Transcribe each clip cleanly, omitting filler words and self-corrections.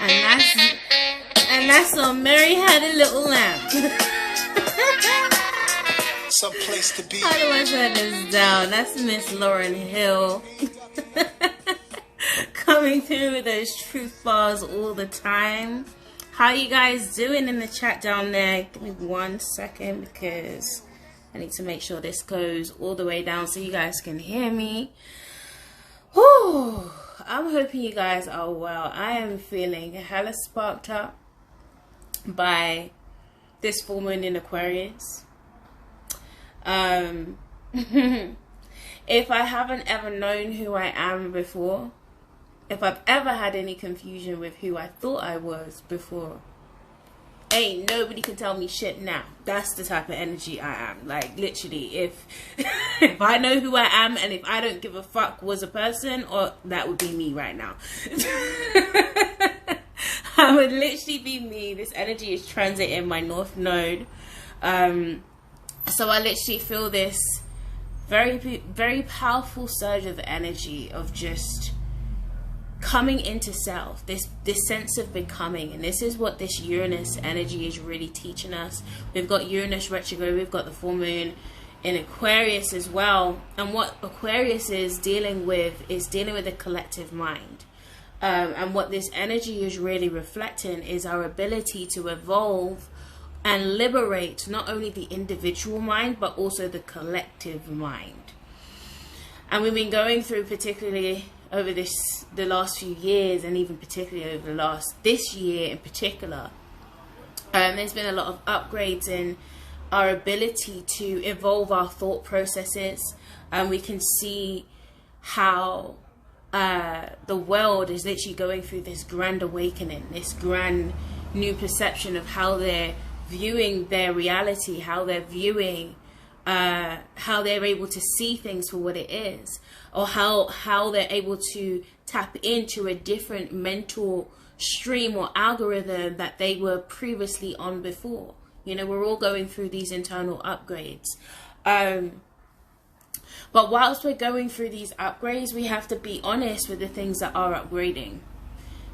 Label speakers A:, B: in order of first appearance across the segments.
A: And that's on Mary Had a Little Lamb.
B: Some place to be.
A: How do I turn this down? That's Miss Lauryn Hill. Coming through with those truth bars all the time. How you guys doing in the chat down there? Give me 1 second because I need to make sure this goes all the way down so you guys can hear me. Whew. I'm hoping you guys are well. I am feeling hella sparked up by this full moon in Aquarius. If I haven't ever known who I am before, if I've ever had any confusion with who I thought I was before, ain't nobody can tell me shit now. That's the type of energy I am. Like, literally, if I know who I am and if I don't give a fuck was a person, or that would be me right now. I would literally be me. This energy is transiting my north node. So I literally feel this very, very powerful surge of energy of just coming into self, this sense of becoming. And this is what this Uranus energy is really teaching us. We've got Uranus retrograde, we've got the full moon in Aquarius as well. And what Aquarius is dealing with the collective mind. And what this energy is really reflecting is our ability to evolve and liberate not only the individual mind but also the collective mind. And we've been going through, particularly over the last few years, and even particularly over this year in particular, there's been a lot of upgrades in our ability to evolve our thought processes, and we can see how the world is literally going through this grand awakening, this grand new perception of how they're viewing their reality, how they're viewing, how they're able to see things for what it is, or how they're able to tap into a different mental stream or algorithm that they were previously on before. You know, we're all going through these internal upgrades. But whilst we're going through these upgrades, we have to be honest with the things that are upgrading.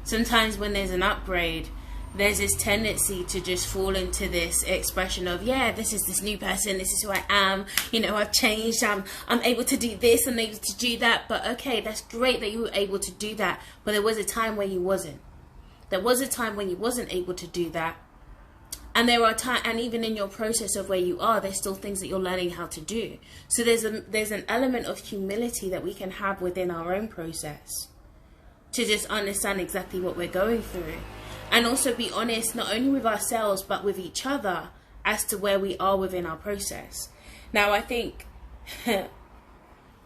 A: Sometimes when there's an upgrade, there's this tendency to just fall into this expression of, yeah, this is this new person, this is who I am, you know, I've changed, I'm able to do this, I'm able to do that. But okay, that's great that you were able to do that, but there was a time when you wasn't. There was a time when you wasn't able to do that. And there are times, and even in your process of where you are, there's still things that you're learning how to do. So there's an element of humility that we can have within our own process to just understand exactly what we're going through. And also be honest, not only with ourselves, but with each other as to where we are within our process. Now, I think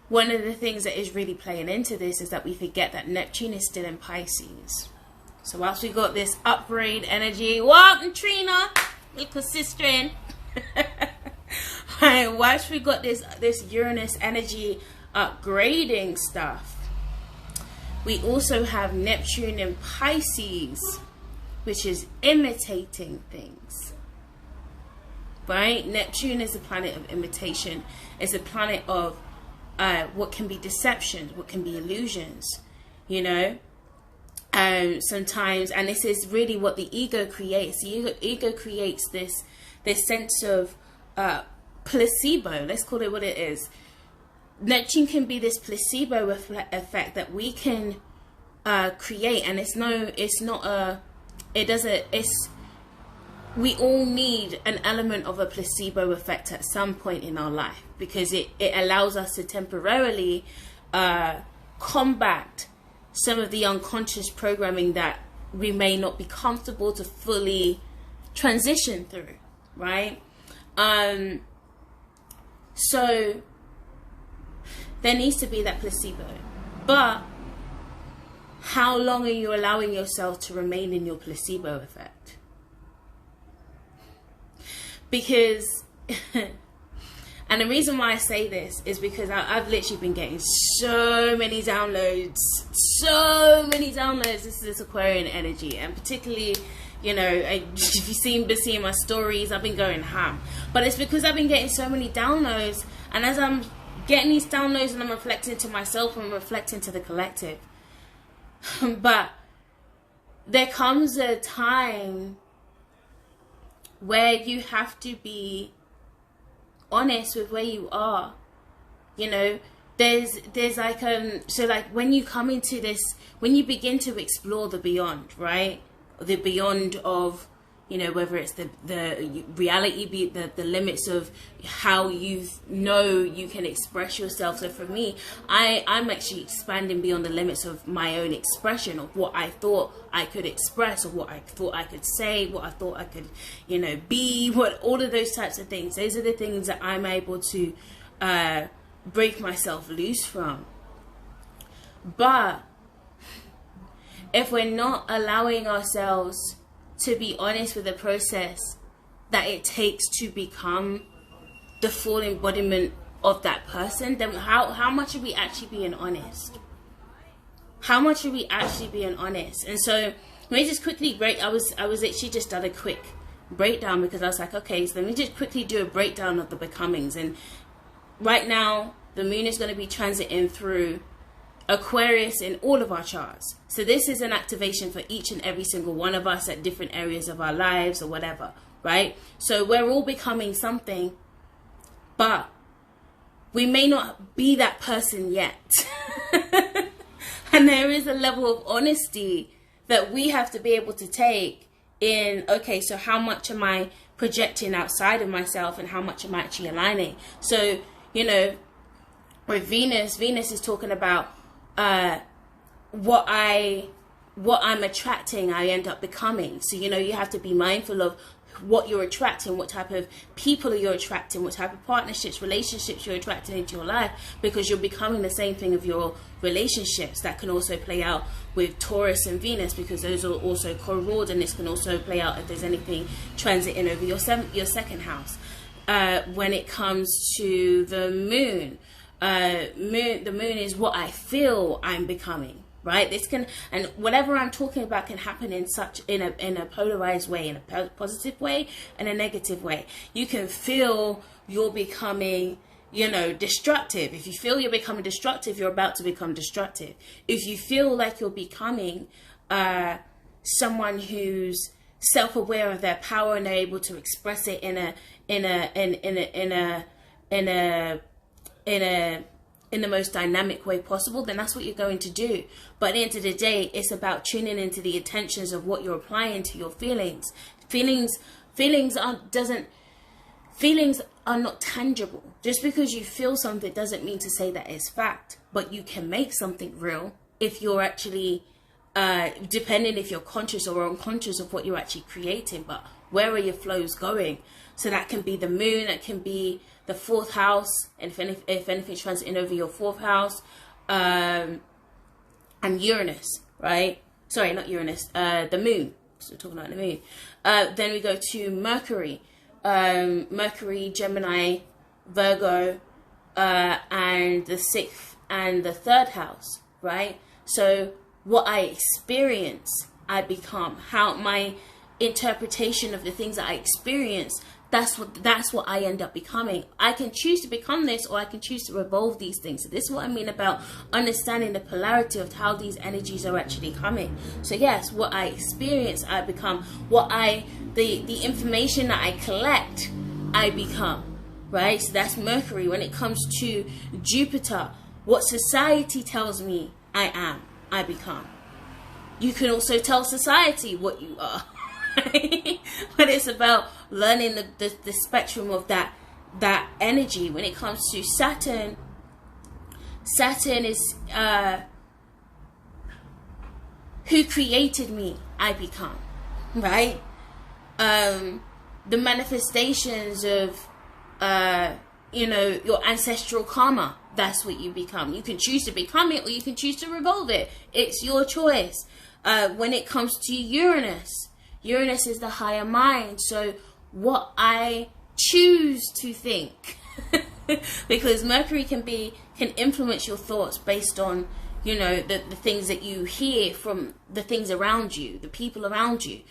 A: one of the things that is really playing into this is that we forget that Neptune is still in Pisces. So whilst we got this upgrade energy, welcome Trina, little sister in. Right, whilst we got this Uranus energy upgrading stuff, we also have Neptune in Pisces, which is imitating things, right? Neptune is a planet of imitation. It's a planet of what can be deceptions, what can be illusions, you know? Sometimes, and this is really what the ego creates. The ego creates this sense of placebo. Let's call it what it is. Neptune can be this placebo effect that we can create, and we all need an element of a placebo effect at some point in our life, because it allows us to temporarily combat some of the unconscious programming that we may not be comfortable to fully transition through, right? So there needs to be that placebo. But how long are you allowing yourself to remain in your placebo effect? Because and the reason why I say this is because I've literally been getting so many downloads. This is this Aquarian energy, and particularly, you know, if you've been seeing my stories, I've been going ham. But it's because I've been getting so many downloads, and as I'm getting these downloads and I'm reflecting to myself and I'm reflecting to the collective. But there comes a time where you have to be honest with where you are. You know, there's like so like when you come into this, when you begin to explore the beyond, right? The beyond of, you know, whether it's the reality, be the limits of how you know you can express yourself. So for me, I'm actually expanding beyond the limits of my own expression, of what I thought I could express, or what I thought I could say, what I thought I could, you know, be, what, all of those types of things. Those are the things that I'm able to break myself loose from. But if we're not allowing ourselves to be honest with the process that it takes to become the full embodiment of that person, then how much are we actually being honest? How much are we actually being honest? And so let me just quickly break. I was actually just done a quick breakdown, because I was like, okay, so let me just quickly do a breakdown of the becomings. And right now the moon is going to be transiting through Aquarius in all of our charts. So this is an activation for each and every single one of us at different areas of our lives or whatever, right? So we're all becoming something, but we may not be that person yet. And there is a level of honesty that we have to be able to take in, okay, so how much am I projecting outside of myself, and how much am I actually aligning? So, you know, with Venus is talking about what I'm attracting, I end up becoming. So, you know, you have to be mindful of what you're attracting, what type of people you're attracting, what type of partnerships, relationships you're attracting into your life, because you're becoming the same thing of your relationships. That can also play out with Taurus and Venus, because those are also co-ruled, and this can also play out if there's anything transiting over your second house. When it comes to the moon, the moon is what I feel I'm becoming, right? This can, and whatever I'm talking about can happen in a polarized way, in a positive way and a negative way. You can feel you're becoming, you know, destructive. If you feel you're becoming destructive, you're about to become destructive. If you feel like you're becoming someone who's self-aware of their power and they're able to express it in the most dynamic way possible, then that's what you're going to do. But at the end of the day, it's about tuning into the intentions of what you're applying to your feelings. Feelings are not tangible. Just because you feel something doesn't mean to say that it's fact. But you can make something real if you're actually depending if you're conscious or unconscious of what you're actually creating. But where are your flows going? So that can be the moon, that can be the fourth house, and if anything's transiting over your fourth house, and Uranus, right? Sorry, not Uranus, the moon. So we're talking about the moon. Then we go to Mercury, Mercury, Gemini, Virgo, and the sixth and the third house, right? So what I experience, I become. How my interpretation of the things that I experience, that's what I end up becoming. I can choose to become this, or I can choose to revolve these things. So this is what I mean about understanding the polarity of how these energies are actually coming. So yes, what I experience, I become. The information that I collect, I become. Right? So that's Mercury. When it comes to Jupiter, what society tells me I am, I become. You can also tell society what you are. But it's about learning the spectrum of that energy. When it comes to Saturn is who created me, I become, right? The manifestations of your ancestral karma, that's what you become. You can choose to become it, or you can choose to revolve it. It's your choice. When it comes to Uranus is the higher mind. So what I choose to think, because Mercury can influence your thoughts based on, the things that you hear from the things around you, the people around you.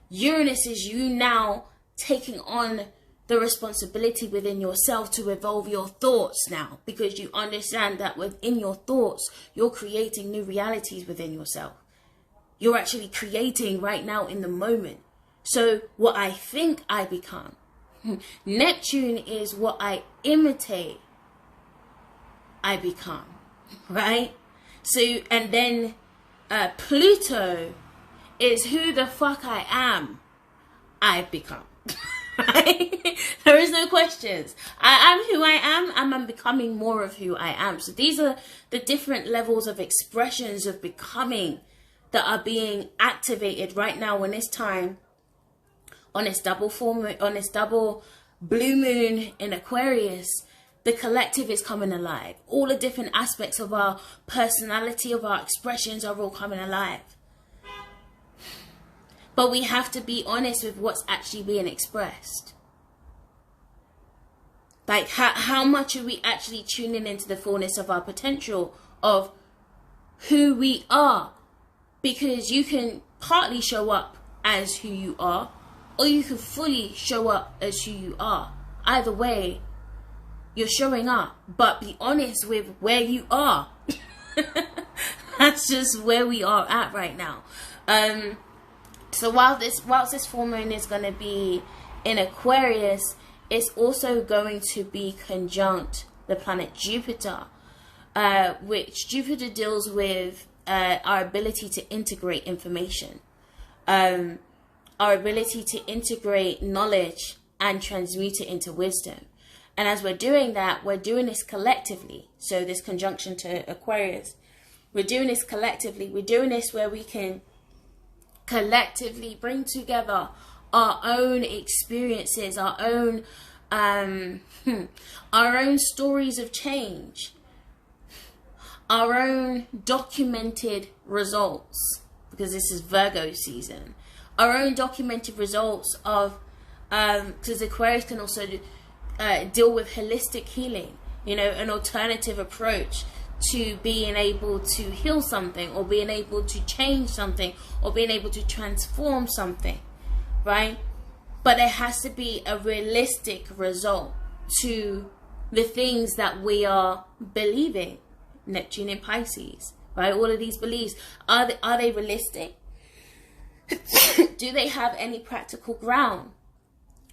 A: Uranus is you now taking on the responsibility within yourself to evolve your thoughts now, because you understand that within your thoughts, you're creating new realities within yourself. you're actually creating right now in the moment. So what I think I become. Neptune is what I imitate I become, right? So, and then Pluto is who the fuck I am I become. Right? There is no questions. I am who I am, and I'm becoming more of who I am. So these are the different levels of expressions of becoming that are being activated right now in this time, on this double blue moon in Aquarius. The collective is coming alive. All the different aspects of our personality, of our expressions, are all coming alive. But we have to be honest with what's actually being expressed. Like, how much are we actually tuning into the fullness of our potential, of who we are? Because you can partly show up as who you are, or you can fully show up as who you are. Either way, you're showing up. But be honest with where you are. That's just where we are at right now. So whilst this full moon is going to be in Aquarius, it's also going to be conjunct the planet Jupiter, which Jupiter deals with our ability to integrate information, our ability to integrate knowledge and transmute it into wisdom. And as we're doing that, we're doing this collectively. So this conjunction to Aquarius, we're doing this collectively. We're doing this where we can collectively bring together our own experiences, our own stories of change, our own documented results, because this is Virgo season, our own documented results of, because Aquarius can also deal with holistic healing, you know, an alternative approach to being able to heal something, or being able to change something, or being able to transform something, right? But there has to be a realistic result to the things that we are believing. Neptune in Pisces, right? All of these beliefs, are they realistic? Do they have any practical ground?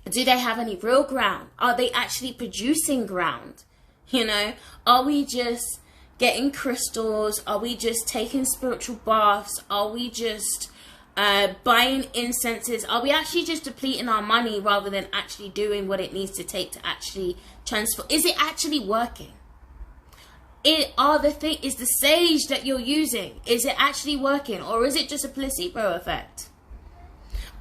A: Do they have any real ground? Are they actually producing ground? You know, are we just getting crystals? Are we just taking spiritual baths? Are we just buying incenses? Are we actually just depleting our money rather than actually doing what it needs to take to actually transfer? Is it actually working? Is the sage that you're using, is it actually working, or is it just a placebo effect?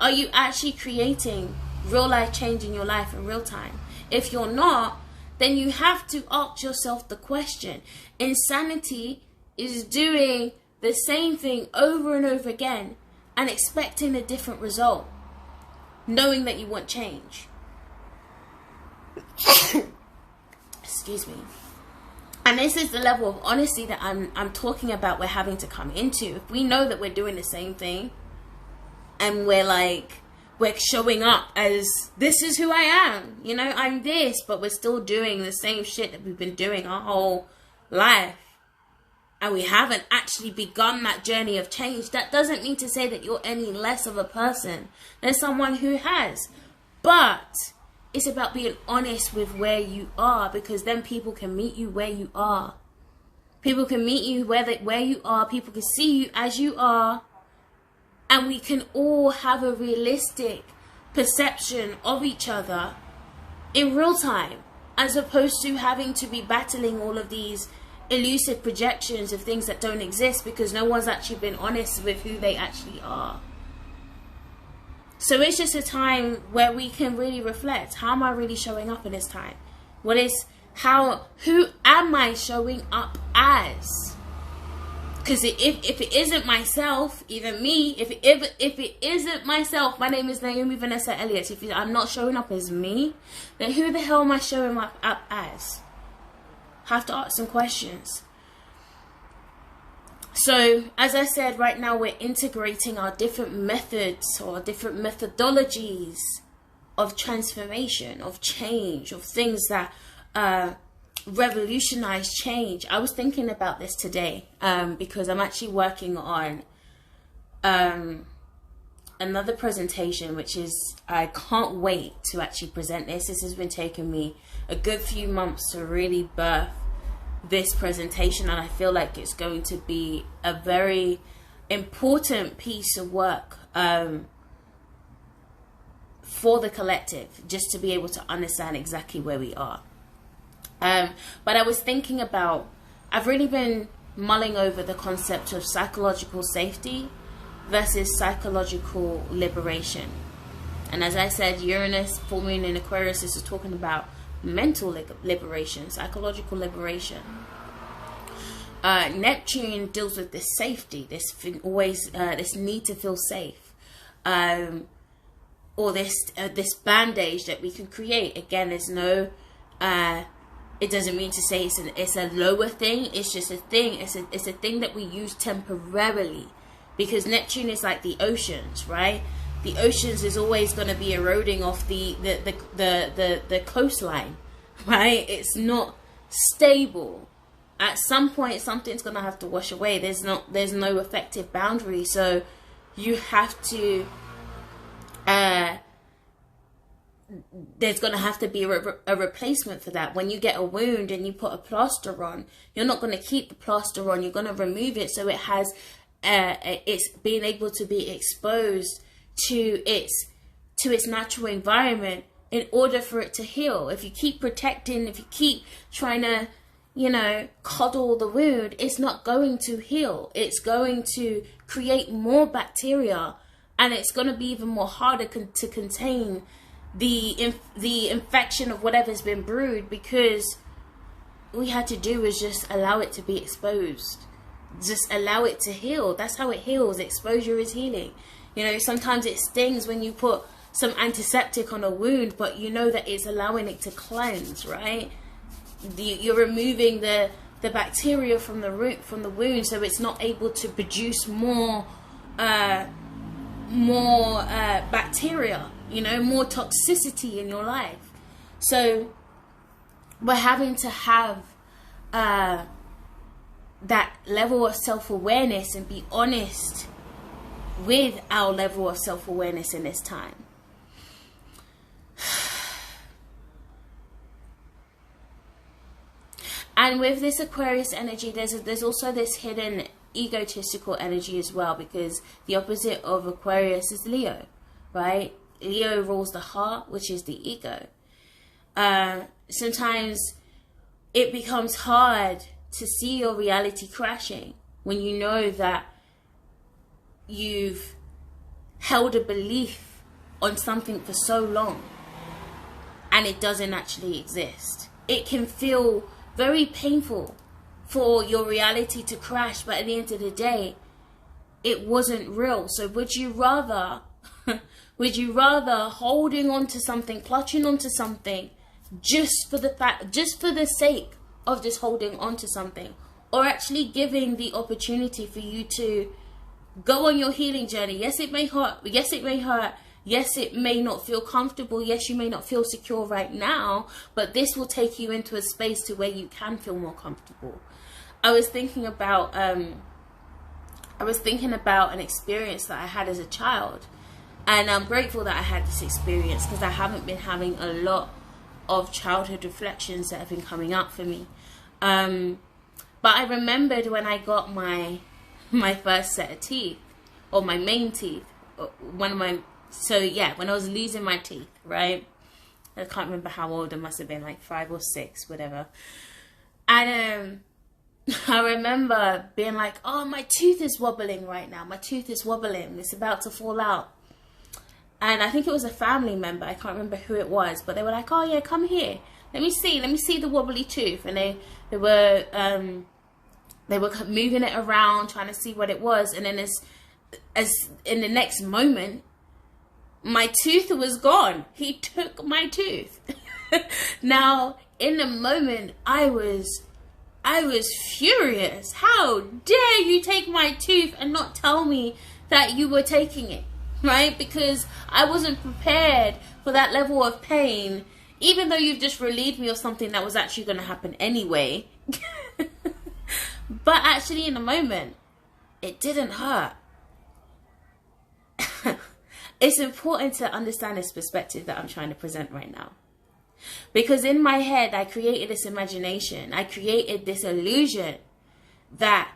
A: Are you actually creating real life change in your life in real time? If you're not, then you have to ask yourself the question. Insanity is doing the same thing over and over again and expecting a different result, knowing that you want change. Excuse me. And this is the level of honesty that I'm talking about we're having to come into. If we know that we're doing the same thing, and we're showing up as, this is who I am, you know, I'm this, but we're still doing the same shit that we've been doing our whole life, and we haven't actually begun that journey of change, that doesn't mean to say that you're any less of a person than someone who has. But it's about being honest with where you are, because then people can meet you where you are. People can meet you where you are. People can see you as you are. And we can all have a realistic perception of each other in real time, as opposed to having to be battling all of these elusive projections of things that don't exist, because no one's actually been honest with who they actually are. So it's just a time where we can really reflect. How am I really showing up in this time? Who am I showing up as? Because if it isn't myself, even me, if it isn't myself, my name is Naomi Vanessa Elliott. If I'm not showing up as me, then who the hell am I showing up as? Have to ask some questions. So, as I said, right now we're integrating our different methods or different methodologies of transformation, of change, of things that revolutionize change. I was thinking about this today because I'm actually working on another presentation, which is, I can't wait to actually present this. This has been taking me a good few months to really birth this presentation, and I feel like it's going to be a very important piece of work for the collective, just to be able to understand exactly where we are. But I was thinking about, I've really been mulling over the concept of psychological safety versus psychological liberation. And as I said, Uranus, full moon in Aquarius, this is talking about mental liberation, psychological liberation. Neptune deals with this safety, this thing, always this need to feel safe, or this bandage that we can create. Again, there's no it doesn't mean to say it's a lower thing. It's just a thing. It's a thing that we use temporarily, because Neptune is like the oceans, right? The oceans is always going to be eroding off the coastline, right? It's not stable. At some point, something's going to have to wash away. There's no effective boundary, so you have to. There's going to have to be a replacement for that. When you get a wound and you put a plaster on, you're not going to keep the plaster on. You're going to remove it so it has, it's being able to be exposed to its natural environment in order for it to heal. If you keep protecting, if you keep trying to, coddle the wound, it's not going to heal. It's going to create more bacteria, and it's going to be even more harder to contain the infection of whatever's been brewed, because all we had to do was just allow it to be exposed, just allow it to heal. That's how it heals. Exposure is healing. Sometimes it stings when you put some antiseptic on a wound, but you know that it's allowing it to cleanse, right? You're removing the bacteria from the root, from the wound, so it's not able to produce more bacteria, more toxicity in your life. So we're having to have that level of self-awareness and be honest with our level of self-awareness in this time. And with this Aquarius energy, there's also this hidden egotistical energy as well, because the opposite of Aquarius is Leo, right? Leo rules the heart, which is the ego. Sometimes it becomes hard to see your reality crashing when you know that you've held a belief on something for so long and it doesn't actually exist. It can feel very painful for your reality to crash, but at the end of the day, it wasn't real. So would you rather holding on to something, clutching onto something, just for the sake of just holding on to something, or actually giving the opportunity for you to go on your healing journey? Yes, it may hurt. Yes, it may hurt. Yes, it may not feel comfortable. Yes, you may not feel secure right now, but this will take you into a space to where you can feel more comfortable. I was thinking about an experience that I had as a child, and I'm grateful that I had this experience, because I haven't been having a lot of childhood reflections that have been coming up for me. But I remembered when I got my first set of teeth, or my main teeth, when I was losing my teeth, right? I can't remember how old. I must have been like 5 or 6, whatever. And I remember being like, oh, my tooth is wobbling right now. My tooth is wobbling. It's about to fall out. And I think it was a family member. I can't remember who it was, but they were like, oh yeah, come here. Let me see the wobbly tooth. And they were moving it around, trying to see what it was. And then as in the next moment, my tooth was gone. He took my tooth. Now, in the moment, I was furious. How dare you take my tooth and not tell me that you were taking it, right? Because I wasn't prepared for that level of pain, even though you've just relieved me of something that was actually going to happen anyway. But actually, in the moment, it didn't hurt. It's important to understand this perspective that I'm trying to present right now. Because in my head, I created this imagination. I created this illusion that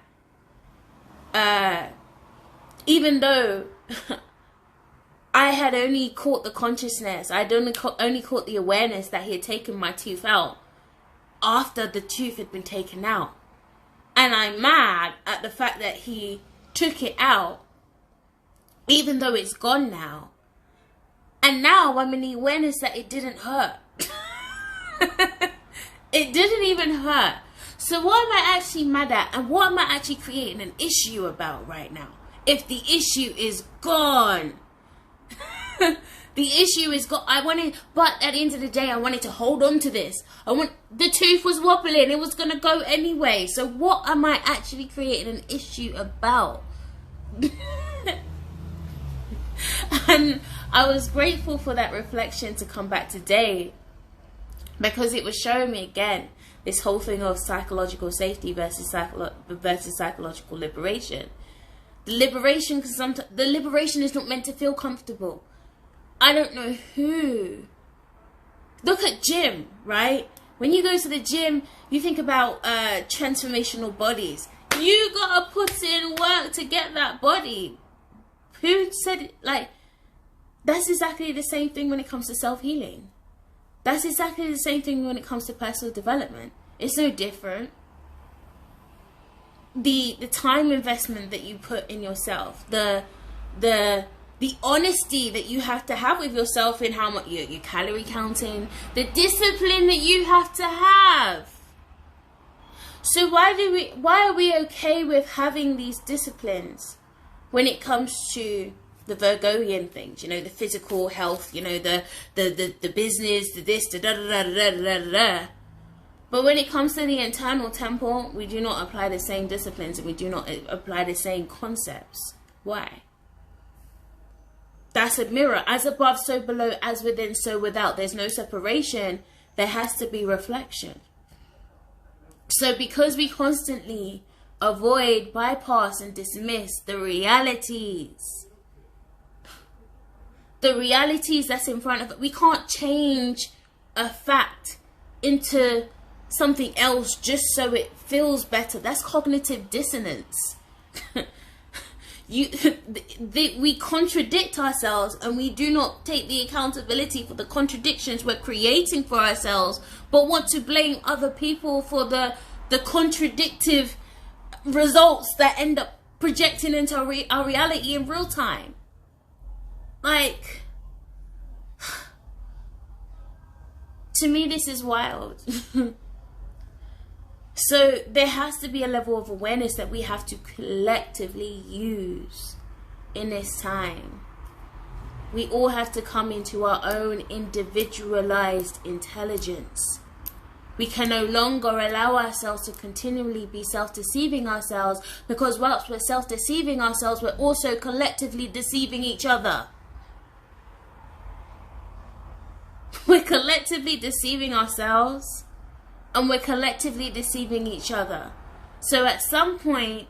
A: even though I had only caught the consciousness, I'd only caught the awareness that he had taken my tooth out after the tooth had been taken out. And I'm mad at the fact that he took it out, even though it's gone now. And now I'm in the awareness that it didn't hurt. It didn't even hurt. So what am I actually mad at? And what am I actually creating an issue about right now? If the issue is gone. The issue is gone. But at the end of the day, I wanted to hold on to this. The tooth was wobbling. It was going to go anyway. So what am I actually creating an issue about? And I was grateful for that reflection to come back today, because it was showing me again this whole thing of psychological safety versus psychological liberation. The liberation is not meant to feel comfortable. I don't know who. Look at gym, right? When you go to the gym, you think about transformational bodies. You gotta put in work to get that body. Who said it? Like, that's exactly the same thing when it comes to self-healing. That's exactly the same thing when it comes to personal development. It's no different. The time investment that you put in yourself, the honesty that you have to have with yourself in how much your calorie counting, the discipline that you have to have. So why are we okay with having these disciplines when it comes to the Virgoian things, the physical health, the business, the this, the da da da da da da da. But when it comes to the internal temple, we do not apply the same disciplines and we do not apply the same concepts. Why? That's a mirror. As above, so below, as within, so without. There's no separation. There has to be reflection. So because we constantly avoid, bypass, and dismiss the realities that's in front of it, we can't change a fact into something else just so it feels better. That's cognitive dissonance. We contradict ourselves, and we do not take the accountability for the contradictions we're creating for ourselves, but want to blame other people for the contradictive results that end up projecting into our reality in real time. Like, to me, this is wild. So there has to be a level of awareness that we have to collectively use in this time. We all have to come into our own individualized intelligence. We can no longer allow ourselves to continually be self-deceiving ourselves, because whilst we're self-deceiving ourselves, we're also collectively deceiving each other. We're collectively deceiving ourselves, and we're collectively deceiving each other. So at some point,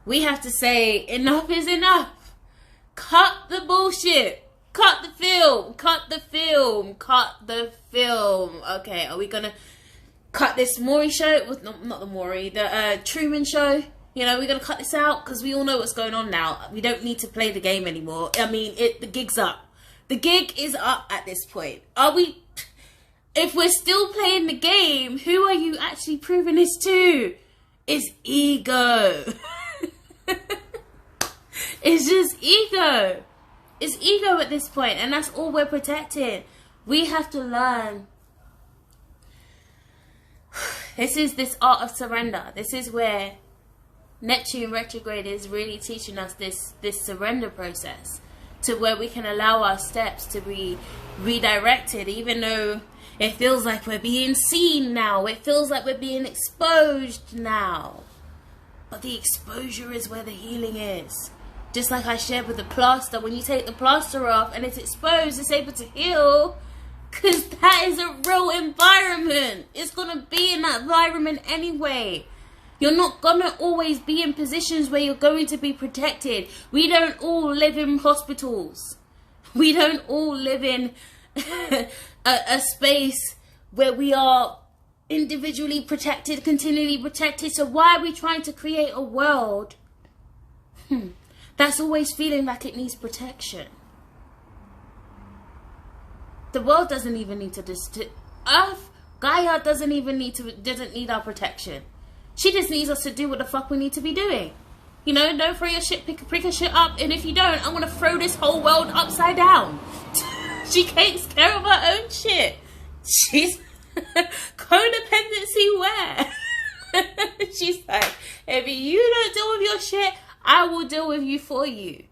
A: we have to say, enough is enough. Cut the bullshit. Cut the film. Cut the film. Cut the film. Okay, are we gonna cut this Maury show? Not the Maury, the Truman show. We're gonna cut this out because we all know what's going on now. We don't need to play the game anymore. I mean, the gig's up. The gig is up at this point. Are we? If we're still playing the game, who are you actually proving this to? It's ego. It's just ego. It's ego at this point, and that's all we're protecting. We have to learn. This is this art of surrender. This is where Neptune retrograde is really teaching us this surrender process, to where we can allow our steps to be redirected, even though it feels like we're being seen now. It feels like we're being exposed now. But the exposure is where the healing is. Just like I shared with the plaster, when you take the plaster off and it's exposed, it's able to heal. Because that is a real environment. It's going to be in that environment anyway. You're not going to always be in positions where you're going to be protected. We don't all live in hospitals. We don't all live in a space where we are individually protected, continually protected. So why are we trying to create a world that's always feeling like it needs protection? The world doesn't even need to Earth, Gaia doesn't need our protection. She just needs us to do what the fuck we need to be doing. You know, don't throw your shit, pick your shit up, and if you don't, I'm gonna throw this whole world upside down. She takes care of her own shit. She's codependency where? She's like, if you don't deal with your shit, I will deal with you for you.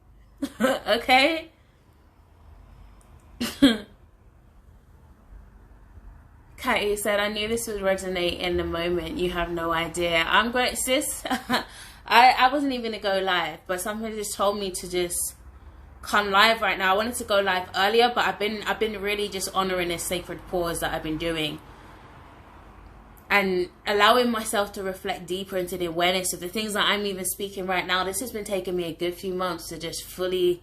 A: Okay? Katie said, I knew this would resonate in the moment. You have no idea. I'm great, sis. I wasn't even going to go live, but somebody just told me to just come live right now. I wanted to go live earlier, but I've been really just honoring this sacred pause that I've been doing and allowing myself to reflect deeper into the awareness of the things that I'm even speaking right now. This has been taking me a good few months to just fully...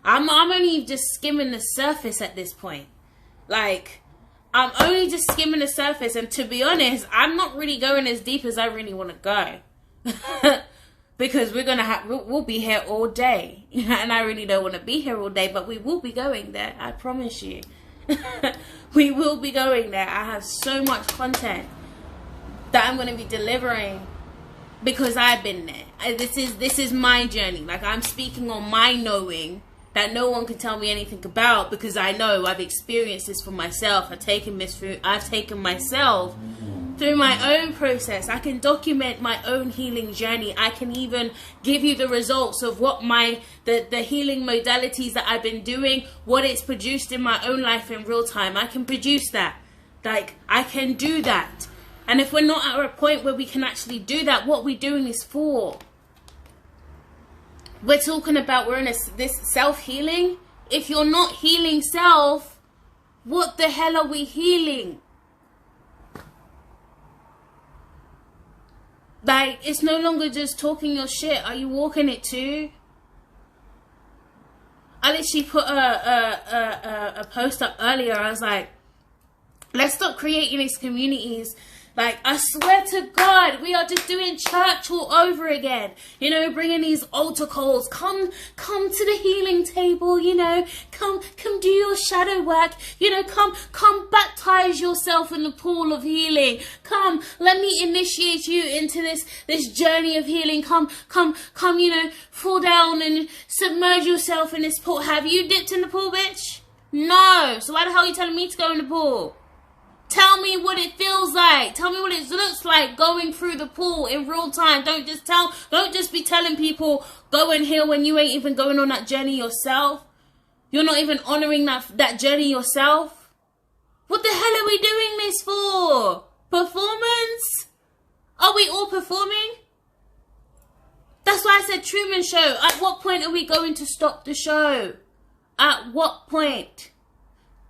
A: I'm only just skimming the surface at this point. Like, I'm only just skimming the surface, and to be honest, I'm not really going as deep as I really want to go. Because we'll be here all day. And I really don't want to be here all day, but we will be going there. I promise you. We will be going there. I have so much content that I'm going to be delivering because I've been there. This is my journey. Like, I'm speaking on my knowing that no one can tell me anything about, because I know I've experienced this for myself. I've taken myself through my own process. I can document my own healing journey. I can even give you the results of what the healing modalities that I've been doing, what it's produced in my own life in real time. I can produce that. Like, I can do that. And if we're not at a point where we can actually do that, what we're doing is for. We're talking about we're in this self-healing. If you're not healing self, what the hell are we healing? Like, it's no longer just talking your shit. Are you walking it too? I literally put a post up earlier. I was like, let's stop creating these communities. Like, I swear to God, we are just doing church all over again. You know, bringing these altar calls. Come to the healing table, you know. Come do your shadow work. You know, come baptize yourself in the pool of healing. Come, let me initiate you into this journey of healing. Come, you know, fall down and submerge yourself in this pool. Have you dipped in the pool, bitch? No. So why the hell are you telling me to go in the pool? Tell me what it feels like. Tell me what it looks like going through the pool in real time. Don't just be telling people go and heal when you ain't even going on that journey yourself. You're not even honoring that journey yourself. What the hell are we doing this for? Performance? Are we all performing? That's why I said Truman Show. At what point are we going to stop the show? At what point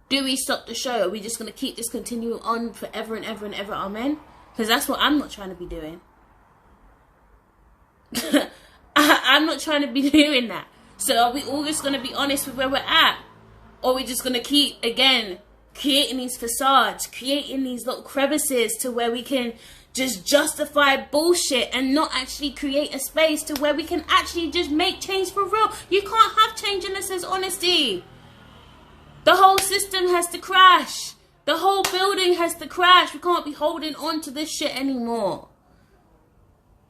A: do we stop the show? Are we just going to keep this continuing on forever and ever and ever? Amen? Because that's what I'm not trying to be doing. I'm not trying to be doing that. So are we all just going to be honest with where we're at? Or are we just going to keep, again, creating these facades, creating these little crevices to where we can just justify bullshit and not actually create a space to where we can actually just make change for real? You can't have change unless there's honesty. The whole system has to crash. The whole building has to crash. We can't be holding on to this shit anymore.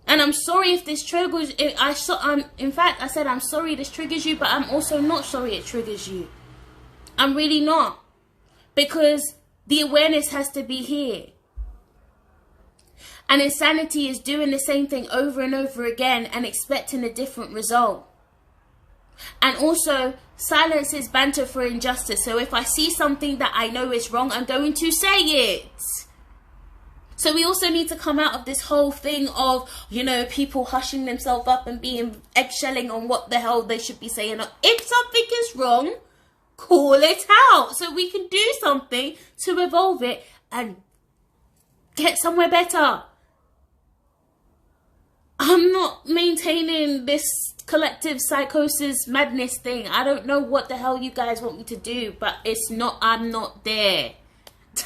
A: And I'm sorry if this triggers... in fact, I said I'm sorry this triggers you, but I'm also not sorry it triggers you. I'm really not. Because the awareness has to be here. And insanity is doing the same thing over and over again and expecting a different result. And also, silence is banter for injustice. So if I see something that I know is wrong, I'm going to say it. So we also need to come out of this whole thing of, you know, people hushing themselves up and being eggshelling on what the hell they should be saying. If something is wrong, call it out so we can do something to evolve it and get somewhere better. I'm not maintaining this collective psychosis madness thing. I don't know what the hell you guys want me to do, but I'm not there.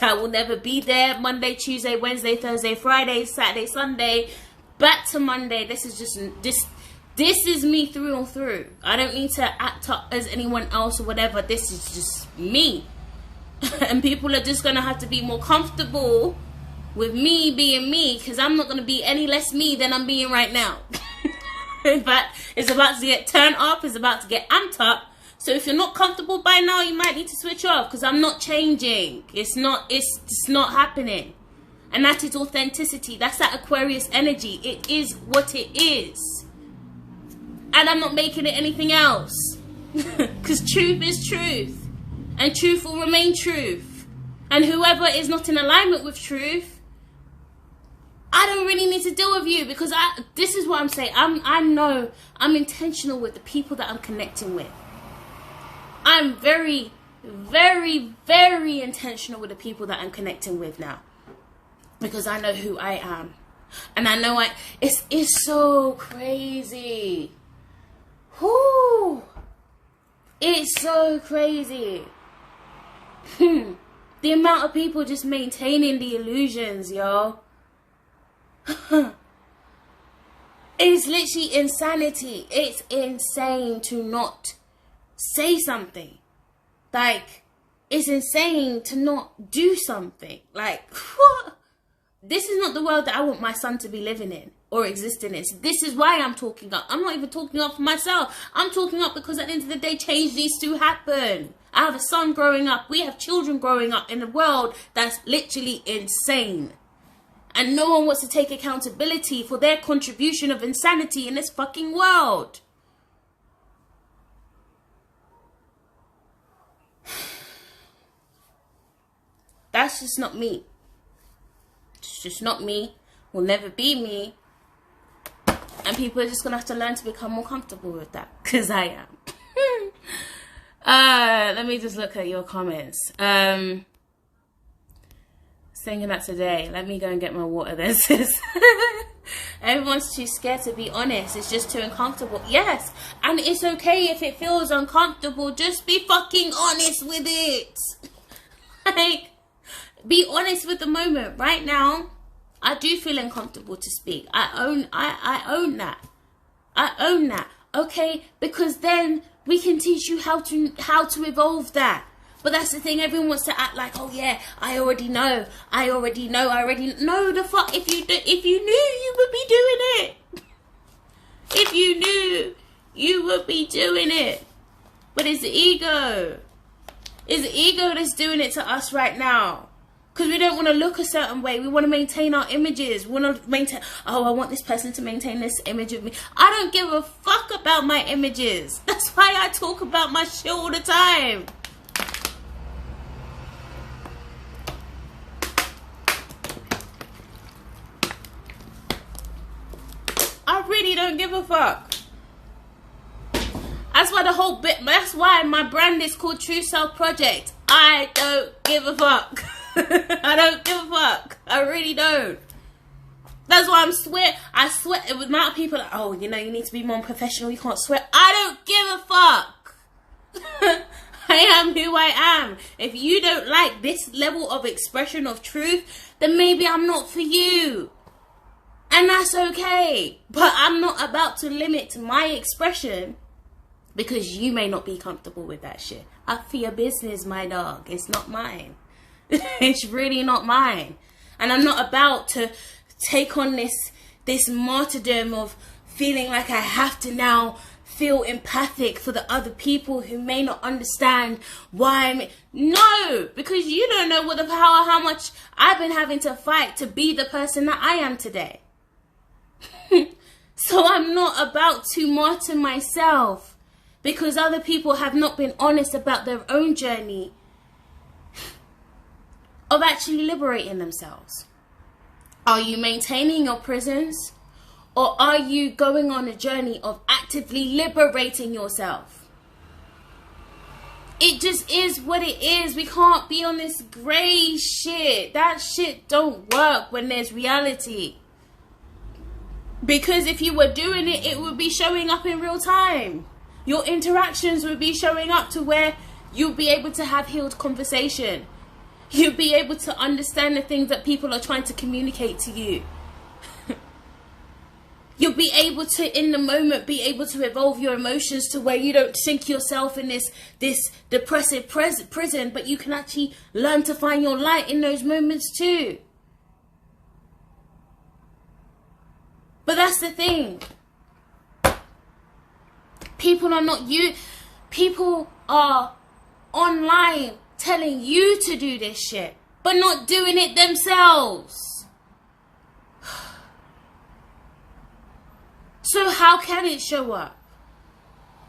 A: I will never be there. Monday, Tuesday, Wednesday, Thursday, Friday, Saturday, Sunday, back to Monday. This is me through and through. I don't need to act up as anyone else or whatever. This is just me. And people are just going to have to be more comfortable with me being me, because I'm not going to be any less me than I'm being right now. In fact, it's about to get turned up. It's about to get amped up. So if you're not comfortable by now, you might need to switch off, because I'm not changing. It's not happening. And that is authenticity. That's that Aquarius energy. It is what it is. And I'm not making it anything else. Because truth is truth. And truth will remain truth. And whoever is not in alignment with truth, I don't really need to deal with you, because this is what I'm saying. I know I'm intentional with the people that I'm connecting with. I'm very, very, very intentional with the people that I'm connecting with now, because I know who I am. And I know it's so crazy. Whoo! It's so crazy. The amount of people just maintaining the illusions, yo. It's literally insanity. It's insane to not say something. Like, it's insane to not do something. Like, what? This is not the world that I want my son to be living in or existing in. So this is why I'm talking up. I'm not even talking up for myself. I'm talking up because at the end of the day, change needs to happen. I have a son growing up. We have children growing up in a world that's literally insane. And no one wants to take accountability for their contribution of insanity in this fucking world. That's just not me. It's just not me. Will never be me. And people are just going to have to learn to become more comfortable with that. Because I am. Let me just look at your comments. Thinking that today. Let me go and get my water then, sis. Everyone's too scared to be honest. It's just too uncomfortable. Yes. And it's okay if it feels uncomfortable. Just be fucking honest with it. Like, be honest with the moment. Right now, I do feel uncomfortable to speak. I own that. I own that. Okay? Because then we can teach you how to evolve that. But that's the thing, everyone wants to act like, oh yeah, I already know. No, the fuck, if you knew, you would be doing it. If you knew, you would be doing it. But it's the ego. It's the ego that's doing it to us right now. Because we don't want to look a certain way. We want to maintain our images. We want to maintain, oh, I want this person to maintain this image of me. I don't give a fuck about my images. That's why I talk about my shit all the time. I really don't give a fuck. That's why my brand is called True Self Project. I don't give a fuck. I don't give a fuck. I really don't. That's why I swear with the amount of people like, oh, you know, you need to be more professional, you can't swear. I don't give a fuck. I am who I am. If you don't like this level of expression of truth, then maybe I'm not for you. And that's okay. But I'm not about to limit my expression because you may not be comfortable with that shit. Up for your business, my dog. It's not mine. It's really not mine. And I'm not about to take on this martyrdom of feeling like I have to now feel empathic for the other people who may not understand why no, because you don't know what the power, how much I've been having to fight to be the person that I am today. So I'm not about to martyr myself because other people have not been honest about their own journey of actually liberating themselves. Are you maintaining your prisons, or are you going on a journey of actively liberating yourself? It just is what it is. We can't be on this grey shit. That shit don't work when there's reality. Because if you were doing it, it would be showing up in real time. Your interactions would be showing up to where you'll be able to have healed conversation. You'll be able to understand the things that people are trying to communicate to you. You'll be able to, in the moment, be able to evolve your emotions to where you don't sink yourself in this depressive prison, but you can actually learn to find your light in those moments too. But that's the thing. People are not you. People are online telling you to do this shit, but not doing it themselves. So how can it show up?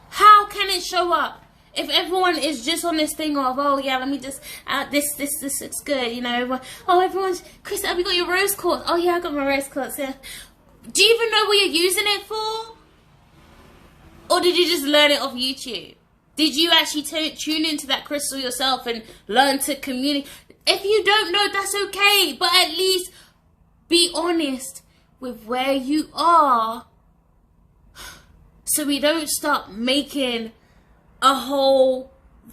A: How can it show up? If everyone is just on this thing of, oh yeah, let me just, this looks good, you know. Oh, everyone's, Chris, have you got your rose quartz? Oh yeah, I got my rose quartz, yeah. Do you even know what you're using it for? Or did you just learn it off YouTube? Did you actually tune into that crystal yourself and learn to communicate? If you don't know, that's okay. But at least be honest with where you are, so we don't start making a whole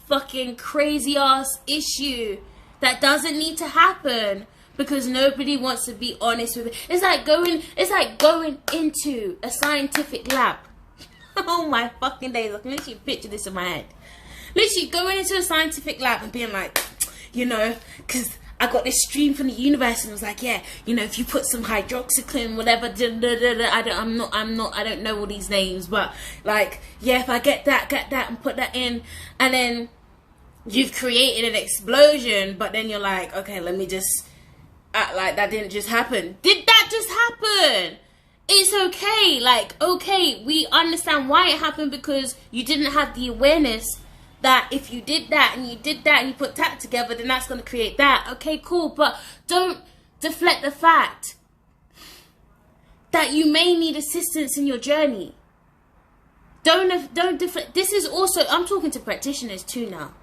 A: fucking crazy ass issue that doesn't need to happen because nobody wants to be honest with it. It's like going into a scientific lab. Oh my fucking days, I can literally picture this in my head. Literally going into a scientific lab and being like, you know, because I got this stream from the universe and it was like, yeah, you know, if you put some hydroxychloroquine, whatever, I don't know all these names, but like, yeah, if I get that and put that in, and then you've created an explosion, but then you're like, okay, let me just act like that didn't just happen. Did that just happen? It's okay. Like, okay, we understand why it happened because you didn't have the awareness that if you did that and you did that and you put that together, then that's going to create that. Okay, cool. But don't deflect the fact that you may need assistance in your journey. Don't deflect. This is also, I'm talking to practitioners too now.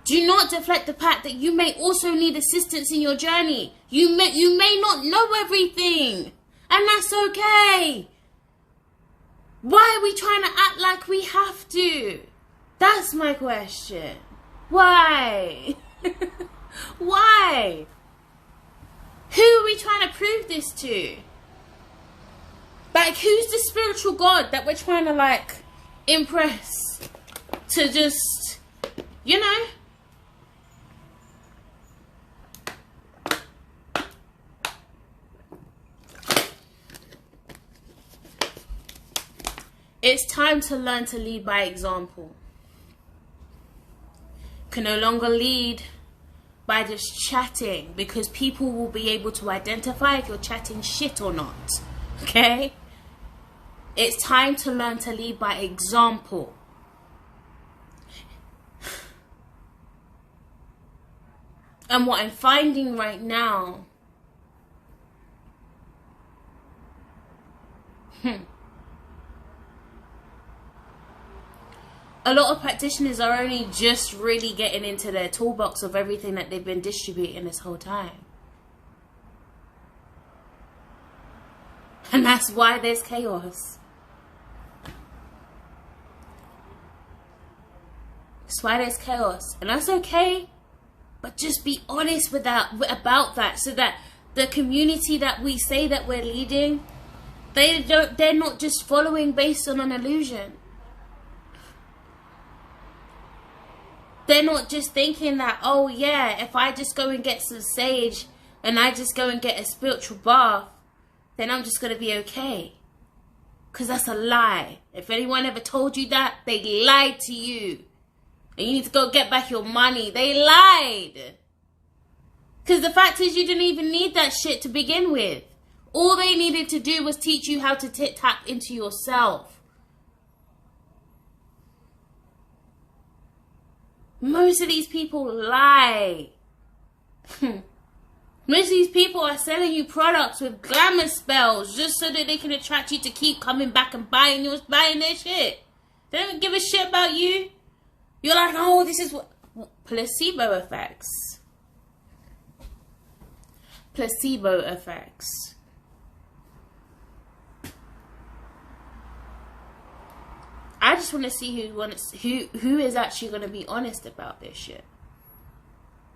A: Do not deflect the fact that you may also need assistance in your journey. You may not know everything. And that's okay. Why are we trying to act like we have to? That's my question. Why? Why? Who are we trying to prove this to? Like, who's the spiritual God that we're trying to, like, impress? To just, you know? It's time to learn to lead by example. Can no longer lead by just chatting, because people will be able to identify if you're chatting shit or not. Okay? It's time to learn to lead by example. And what I'm finding right now, a lot of practitioners are only just really getting into their toolbox of everything that they've been distributing this whole time. And that's why there's chaos. That's why there's chaos. And that's okay. But just be honest with that, about that, so that the community that we say that we're leading, they're not just following based on an illusion. They're not just thinking that, oh yeah, if I just go and get some sage and I just go and get a spiritual bath, then I'm just going to be okay. Because that's a lie. If anyone ever told you that, they lied to you. And you need to go get back your money. They lied. Because the fact is, you didn't even need that shit to begin with. All they needed to do was teach you how to tap into yourself. Most of these people lie. Most of these people are selling you products with glamour spells just so that they can attract you to keep coming back and buying their shit. They don't give a shit about you. You're like, oh, this is what... Placebo effects. Placebo effects. I just want to see who is actually going to be honest about this shit.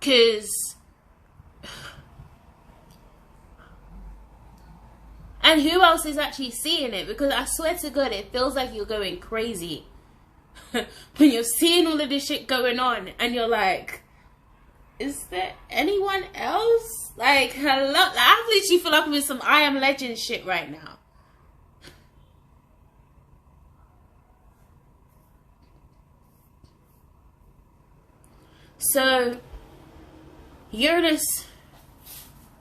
A: Cause, and who else is actually seeing it? Because I swear to God, it feels like you're going crazy when you're seeing all of this shit going on, and you're like, is there anyone else? Like, hello, I literally feel like I'm in some I Am Legend shit right now. So, Uranus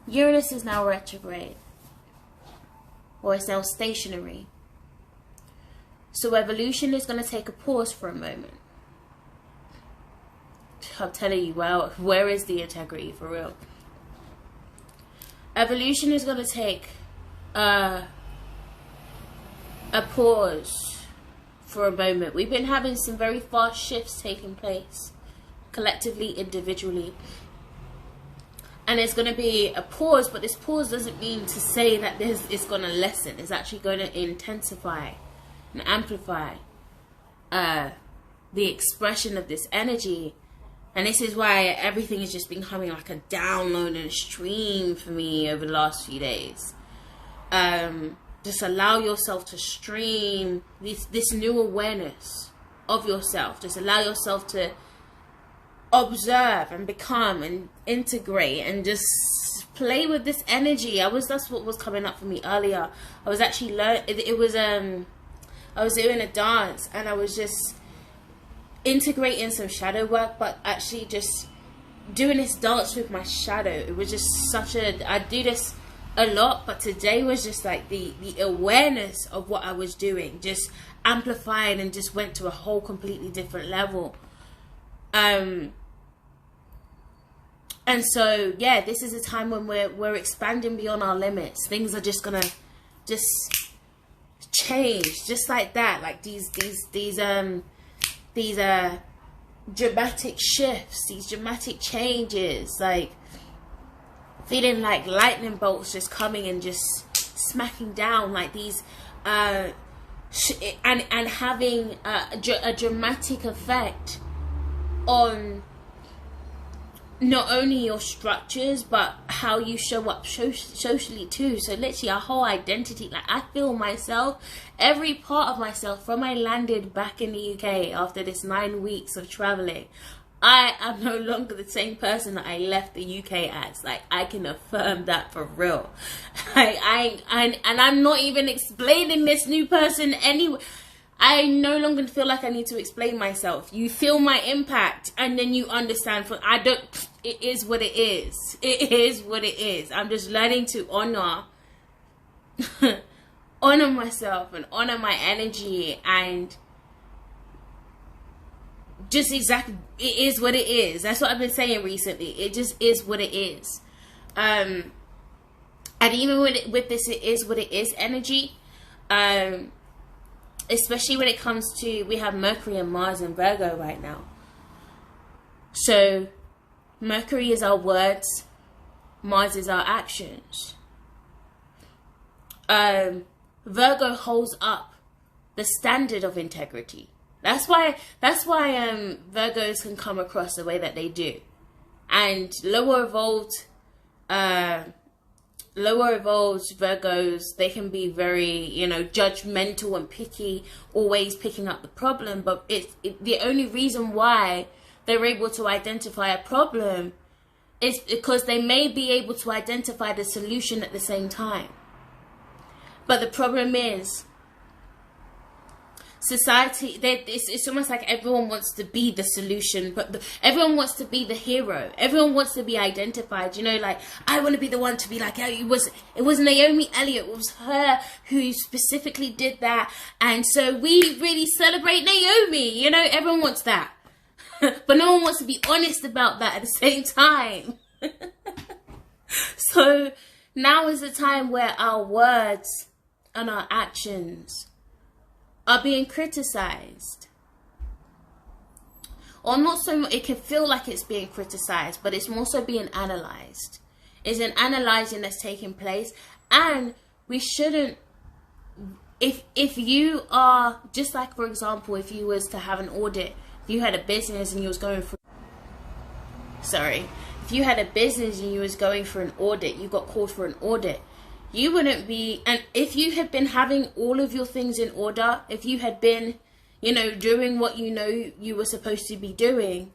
A: is now retrograde, or it's now stationary. So evolution is going to take a pause for a moment. I'm telling you, well, where is the integrity for real? Evolution is going to take a pause for a moment. We've been having some very fast shifts taking place, collectively, individually. And it's going to be a pause, but this pause doesn't mean to say that it's going to lessen. It's actually going to intensify and amplify the expression of this energy. And this is why everything has just been coming like a download and a stream for me over the last few days. Just allow yourself to stream this new awareness of yourself. Just allow yourself to observe and become and integrate and just play with this energy. That's what was coming up for me earlier. I was actually I was doing a dance, and I was just integrating some shadow work, but actually just doing this dance with my shadow. It was just I do this a lot, but today was just like the awareness of what I was doing just amplified and just went to a whole completely different level. And so yeah, this is a time when we're expanding beyond our limits. Things are just gonna just change just like that, like these dramatic shifts, these dramatic changes, like feeling like lightning bolts just coming and just smacking down, like these and having a dramatic effect on not only your structures but how you show up socially too. So literally our whole identity, like I feel myself, every part of myself from I landed back in the UK after this 9 weeks of traveling, I am no longer the same person that I left the UK as. Like, I can affirm that for real. Like, and I'm not even explaining this new person anyway. I no longer feel like I need to explain myself. You feel my impact, and then you understand. It is what it is. It is what it is. I'm just learning to honor myself and honor my energy, and just exactly, it is what it is. That's what I've been saying recently. It just is what it is. And even with this, it is what it is energy. Especially when it comes to, we have Mercury and Mars and Virgo right now. So Mercury is our words, Mars is our actions. Virgo holds up the standard of integrity. That's why Virgos can come across the way that they do. And lower evolved Virgos, they can be very, judgmental and picky, always picking up the problem. But the only reason why they're able to identify a problem is because they may be able to identify the solution at the same time. But the problem is, society, it's almost like everyone wants to be the solution, but everyone wants to be the hero. Everyone wants to be identified. Like, I want to be the one to be like, it was Naomi Elliott. It was her who specifically did that, and so we really celebrate Naomi. Everyone wants that, but no one wants to be honest about that at the same time. So now is the time where our words and our actions are being criticized. Or not so much, it can feel like it's being criticized, but it's more so being analyzed. It's an analyzing that's taking place, and we shouldn't if you are, just like for example, if you was to have an audit, if you had a business and you was going for, if you had a business and you was going for an audit, you got called for an audit, you wouldn't be, and if you had been having all of your things in order, if you had been, you know, doing what you know you were supposed to be doing,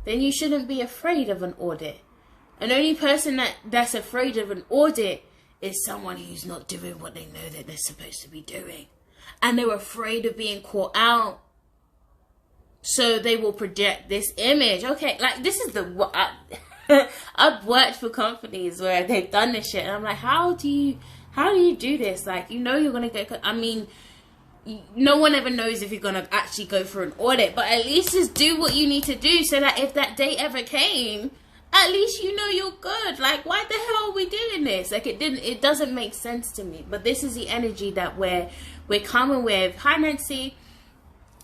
A: then you shouldn't be afraid of an audit. An only person that's afraid of an audit is someone who's not doing what they know that they're supposed to be doing. And they're afraid of being caught out. So they will project this image. Okay, like this is I've worked for companies where they've done this shit. And I'm like, how do you do this? Like, you know you're going to get, I mean, no one ever knows if you're going to actually go for an audit. But at least just do what you need to do so that if that day ever came, at least you know you're good. Like, why the hell are we doing this? Like, it doesn't make sense to me. But this is the energy that we're coming with. Hi, Nancy.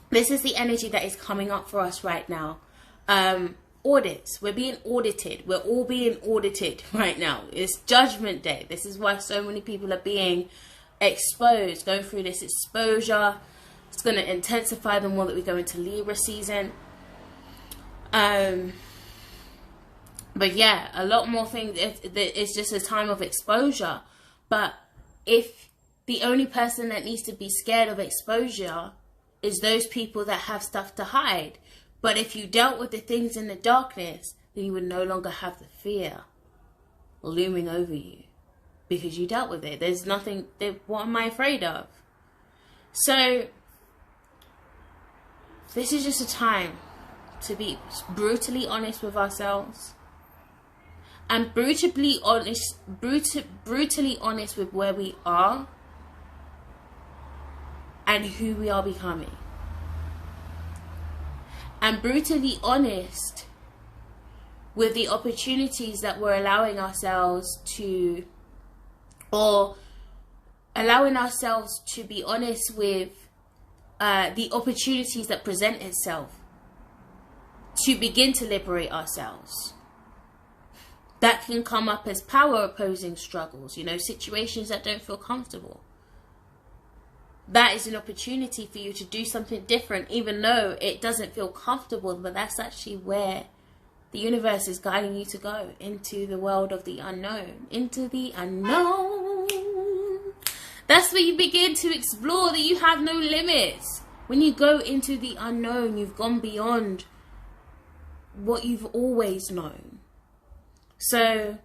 A: This is the energy that is coming up for us right now. Audits. We're being audited. We're all being audited right now. It's Judgment Day. This is why so many people are being exposed, going through this exposure. It's going to intensify the more that we go into Libra season. But yeah, a lot more things. It's just a time of exposure. But if the only person that needs to be scared of exposure is those people that have stuff to hide. But if you dealt with the things in the darkness, then you would no longer have the fear looming over you. Because you dealt with it. There's nothing, what am I afraid of? So, this is just a time to be brutally honest with ourselves. And brutally honest with where we are. And who we are becoming. And brutally honest with the opportunities that we're allowing ourselves to, or allowing ourselves to be honest with the opportunities that present itself to begin to liberate ourselves. That can come up as power opposing struggles, you know, situations that don't feel comfortable. That is an opportunity for you to do something different, even though it doesn't feel comfortable. But that's actually where the universe is guiding you to go, into the world of the unknown, into the unknown. That's where you begin to explore that you have no limits. When you go into the unknown, you've gone beyond what you've always known. So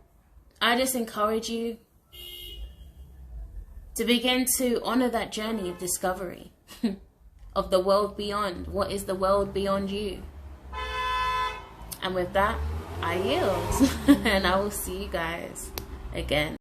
A: I just encourage you to begin to honor that journey of discovery of the world beyond. What is the world beyond you? And with that, I yield. And I will see you guys again.